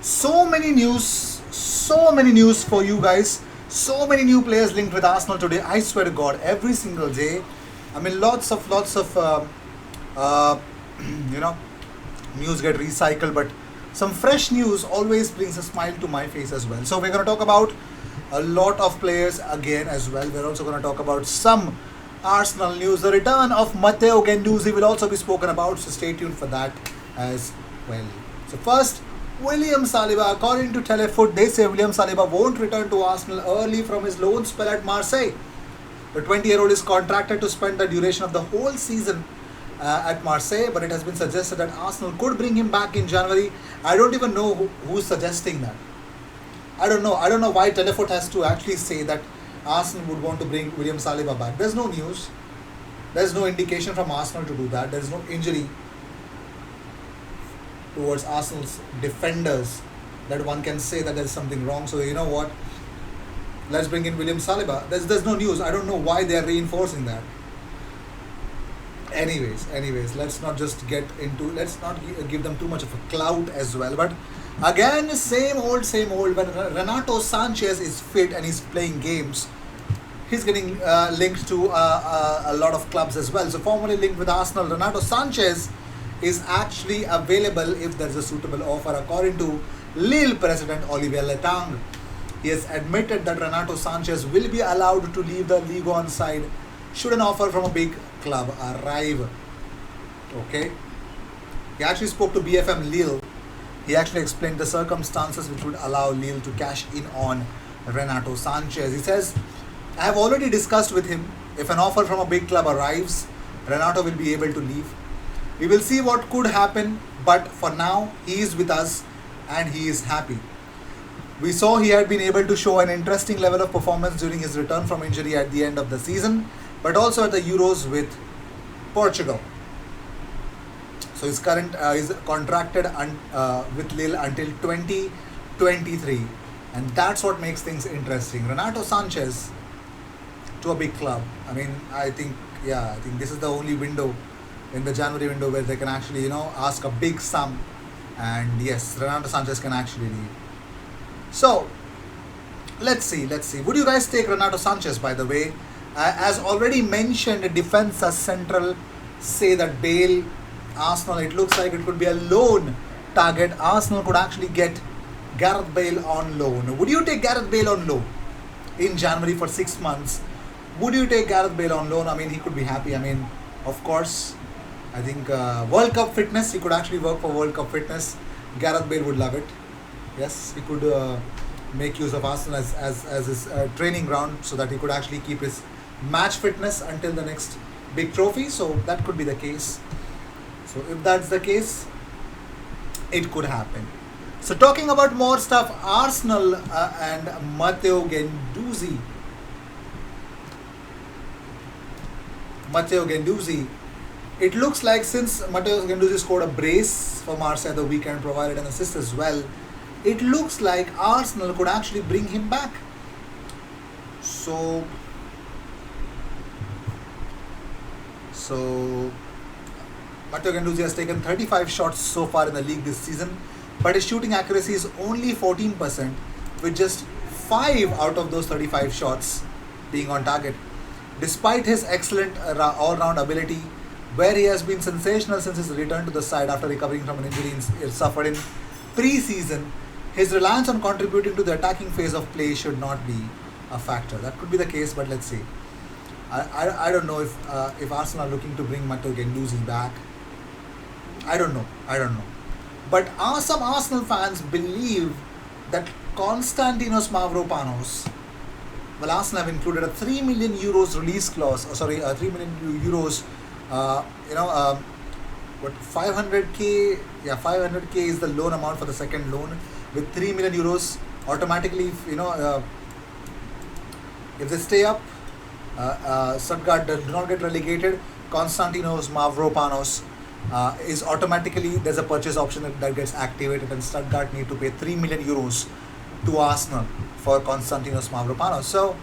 So many news for you guys. So many new players linked with Arsenal today. I swear to God, every single day. I mean, lots of uh, you know, news get recycled, but some fresh news always brings a smile to my face as well. So we're going to talk about a lot of players again as well. We're also going to talk about some Arsenal news. The return of Matteo Guendouzi will also be spoken about, so stay tuned for that as well. So first, William Saliba. According to Telefoot, they say William Saliba won't return to Arsenal early from his loan spell at Marseille. The 20-year-old is contracted to spend the duration of the whole season at Marseille, but it has been suggested that Arsenal could bring him back in January. I don't even know who's suggesting that. I don't know. I don't know why Telefoot has to actually say that Arsenal would want to bring William Saliba back. There's no news. There's no indication from Arsenal to do that. There's no injury towards Arsenal's defenders that one can say that there's something wrong. So you know what? Let's bring in William Saliba. There's no news. I don't know why they are reinforcing that. Anyways, let's not just get into. Let's not give them too much of a clout as well. But again, same old, same old. When Renato Sanchez is fit and he's playing games, he's getting linked to a lot of clubs as well. So formerly linked with Arsenal, Renato Sanchez is actually available if there's a suitable offer. According to Lille president Olivier Letang, he has admitted that Renato Sanchez will be allowed to leave the Ligue 1 side should an offer from a big club arrive. Okay. He actually spoke to BFM Lille. He actually explained the circumstances which would allow Lille to cash in on Renato Sanchez. He says, I have already discussed with him. If an offer from a big club arrives, Renato will be able to leave. We will see what could happen, but for now, he is with us and he is happy. We saw he had been able to show an interesting level of performance during his return from injury at the end of the season, but also at the Euros with Portugal. So his current is contracted with Lille until 2023, and that's what makes things interesting. Renato Sanchez to a big club. I think this is the only window in the January window where they can actually ask a big sum, and yes, Renato Sanchez can actually leave. So let's see. Would you guys take Renato Sanchez? By the way, as already mentioned, defense as central say that Bale, Arsenal, it looks like it could be a loan target. Arsenal could actually get Gareth Bale on loan. Would you take Gareth Bale on loan in January for 6 months? Would you take Gareth Bale on loan? He could be happy. Of course, I think World Cup fitness, he could actually work for World Cup fitness. Gareth Bale would love it. Yes, he could make use of Arsenal as his training ground so that he could actually keep his match fitness until the next big trophy. So that could be the case. So if that's the case, it could happen. So talking about more stuff, Arsenal and Matteo Guendouzi. It looks like since Matteo Guendouzi scored a brace for Marseille the weekend, provided an assist as well, it looks like Arsenal could actually bring him back. So Matteo Guendouzi has taken 35 shots so far in the league this season, but his shooting accuracy is only 14%, with just 5 out of those 35 shots being on target. Despite his excellent all-round ability, where he has been sensational since his return to the side after recovering from an injury he suffered in pre-season, his reliance on contributing to the attacking phase of play should not be a factor. That could be the case, but let's see. I don't know if Arsenal are looking to bring Matteo Guendouzi back. I don't know. But some Arsenal fans believe that Konstantinos Mavropanos, well, Arsenal have included a 3 million euros release clause. 3 million euros. 500k? Yeah, 500k is the loan amount for the second loan. With 3 million euros, automatically, if they stay up, Stuttgart do not get relegated. Konstantinos Mavropanos is automatically, there's a purchase option that gets activated, and Stuttgart need to pay 3 million euros to Arsenal for Konstantinos Mavropanos. So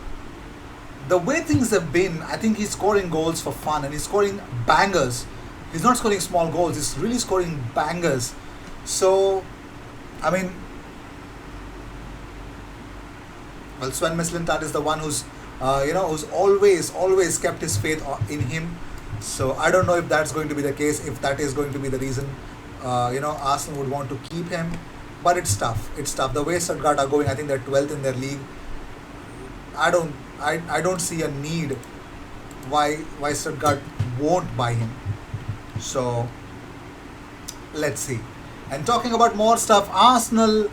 the way things have been, I think he's scoring goals for fun and he's scoring bangers. He's not scoring small goals, he's really scoring bangers. So Well, Sven Mislintat is the one who's who's always kept his faith in him. So I don't know if that's going to be the case. If that is going to be the reason, Arsenal would want to keep him. But it's tough. It's tough. The way Stuttgart are going, I think they're 12th in their league. I don't see a need why Stuttgart won't buy him. So let's see. And talking about more stuff, Arsenal.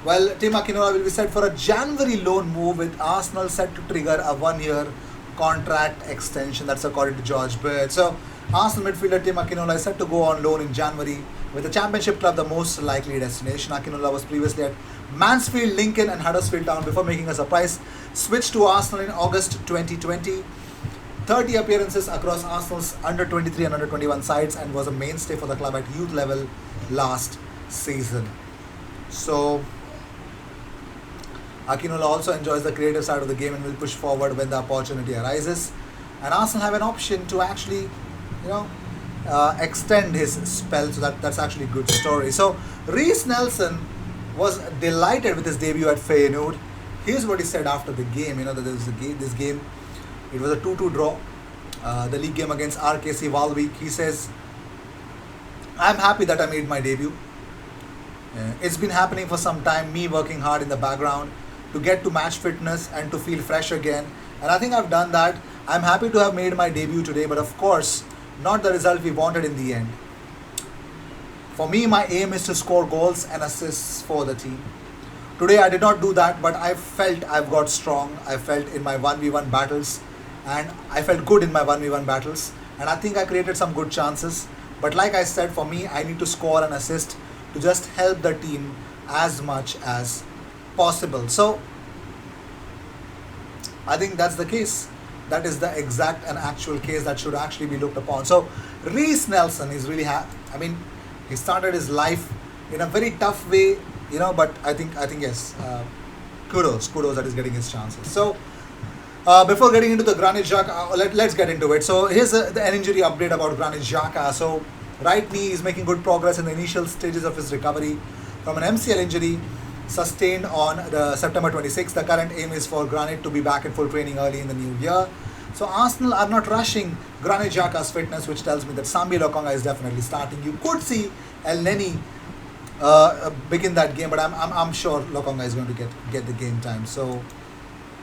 Well, Tim Akinola will be set for a January loan move with Arsenal set to trigger a 1 year contract extension. That's according to George Bird. So, Arsenal midfielder Tim Akinola is set to go on loan in January with the Championship club the most likely destination. Akinola was previously at Mansfield, Lincoln and Huddersfield Town before making a surprise switch to Arsenal in August 2020. 30 appearances across Arsenal's under 23 and under 21 sides and was a mainstay for the club at youth level last season. So, Akinola also enjoys the creative side of the game and will push forward when the opportunity arises. And Arsenal have an option to actually, extend his spell. So that's actually a good story. So Reece Nelson was delighted with his debut at Feyenoord. Here's what he said after the game. That there was this game. It was a 2-2 draw. The league game against RKC Valvik. He says, "I'm happy that I made my debut. It's been happening for some time, me working hard in the background to get to match fitness and to feel fresh again. And I think I've done that. I'm happy to have made my debut today, but of course, not the result we wanted in the end. For me, my aim is to score goals and assists for the team. Today, I did not do that, but I felt I've got strong. I felt in my 1v1 battles, and I felt good in my 1v1 battles. And I think I created some good chances. But like I said, for me, I need to score and assist to just help the team as much as possible." So I think that's the case. That is the exact and actual case that should actually be looked upon. So Reece Nelson is really he started his life in a very tough way, but I think yes, kudos that he's getting his chances. So before getting into the Granit Xhaka, let's get into it. So here's an injury update about Granit Xhaka. So right knee is making good progress in the initial stages of his recovery from an MCL injury sustained on September 26th. The current aim is for Granit to be back in full training early in the new year. So Arsenal are not rushing Granit Xhaka's fitness, which tells me that Sambi Lokonga is definitely starting. You could see El Neni begin that game, but I'm sure Lokonga is going to get the game time. So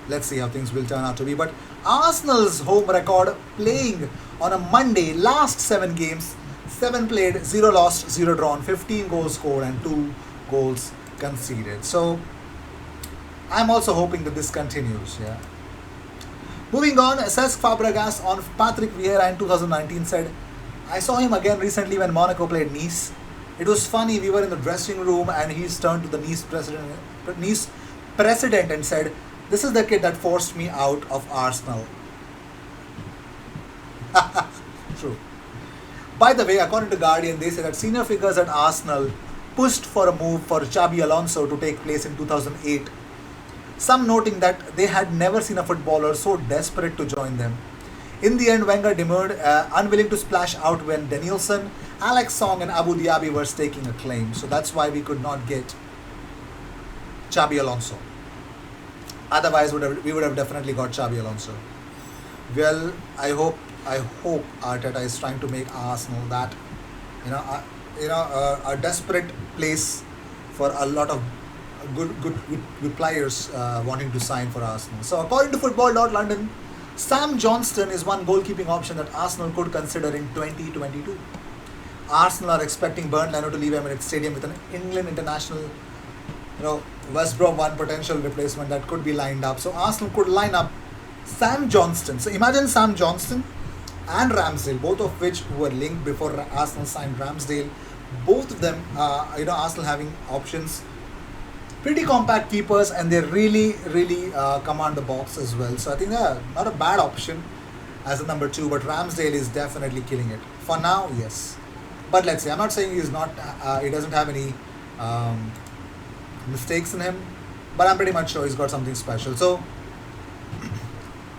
let's see how things will turn out to be. But Arsenal's home record playing on a Monday, last 7 games, 7 played, 0 lost, 0 drawn, 15 goals scored and 2 goals conceded. So I'm also hoping that this continues. Yeah. Moving on, Cesc Fabregas on Patrick Vieira in 2019 said, "I saw him again recently when Monaco played Nice. It was funny, we were in the dressing room and he's turned to the Nice president and said, 'This is the kid that forced me out of Arsenal.'" True. By the way, according to Guardian, they say that senior figures at Arsenal pushed for a move for Xabi Alonso to take place in 2008. Some noting that they had never seen a footballer so desperate to join them. In the end, Wenger demurred, unwilling to splash out when Danielson, Alex Song and Abu Dhabi were staking a claim. So that's why we could not get Xabi Alonso. Otherwise, we would have definitely got Xabi Alonso. Well, I hope Arteta is trying to make Arsenal that a desperate place for a lot of good players wanting to sign for Arsenal. So according to Football.London, Sam Johnston is one goalkeeping option that Arsenal could consider in 2022. Arsenal are expecting Bernd Leno to leave Emirates Stadium with an England international, West Brom one potential replacement that could be lined up. So Arsenal could line up Sam Johnston. So imagine Sam Johnston and Ramsdale, both of which were linked before Arsenal signed Ramsdale. Both of them, Arsenal having options. Pretty compact keepers, and they really command the box as well. So I think they're not a bad option as a number 2, but Ramsdale is definitely killing it. For now, yes. But let's see, I'm not saying he's not, he doesn't have any mistakes in him, but I'm pretty much sure he's got something special. So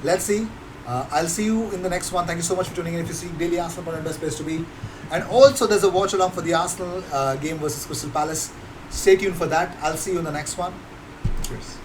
let's see. I'll see you in the next one. Thank you so much for tuning in. If you see Daily Arsenal, the best place to be. And also there's a watch along for the Arsenal game versus Crystal Palace. Stay tuned for that. I'll see you in the next one. Cheers.